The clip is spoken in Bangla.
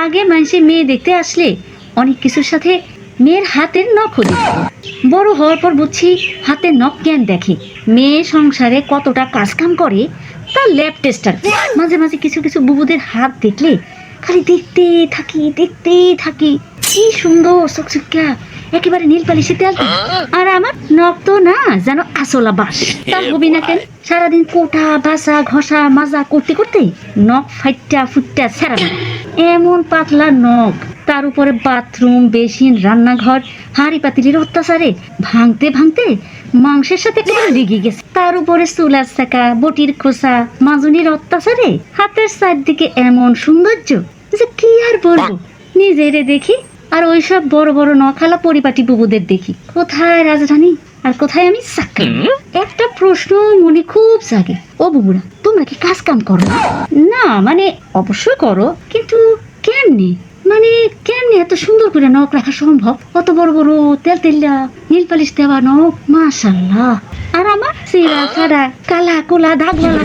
আগে মানুষে মেয়ে দেখতে আসলে অনেক কিছুর সাথে মেয়ের হাতের নখও দেখত। বড় হওয়ার পর বুঝছি হাতের নখ কেন দেখে, মেয়ে সংসারে কতটা কাজ কাম করে তার ল্যাব টেস্টার। মাঝে মাঝে কিছু কিছু বুবুদের হাত দেখলে খালি দেখতেই থাকি কি সুন্দর চকচকা, একেবারে নীল পালিশে তেল। আর আমার নখ তো না যেন আসলা বাস। তার হবি না কেন? সারাদিন কোটা বাসা ঘষা মাজা করতে করতে নখ ফাইটা ফুটটা ছেড়া না, এমন পাতলা নখ। তার উপরে বাথরুম, বেসিন, রান্নাঘর, হাঁড়ি পাতিলের অত্যাচারে ভাঙতে ভাঙতে মাংসের সাথে একেবারে লেগে গেছে। তার উপরে চুলার চাকা, বটির খোসা, মাজুনির অত্যাচারে হাতের চারদিকে এমন সৌন্দর্য যে কি আর বলবো। নিজেরে দেখি আর ওইসব বড় বড় নখালা পরিপাটি বুবুদের দেখি। কোথায় রাজধানী আর কোথায় আমি চাকরি? একটা প্রশ্ন মনে খুব জাগে, ও বুবুরা তোমরা কি কাজ কাম করো না? না মানে অবশ্যই করো, কিন্তু কেমনি? মানে কেমনি এত সুন্দর করে নখ রাখা সম্ভব? অত বড় বড় তেল তেলা নীল পালিশ দেওয়া নখ, মাশাআল্লাহ। আর আমার চিরা ফাড়া কালা কোলা দাগওয়ালা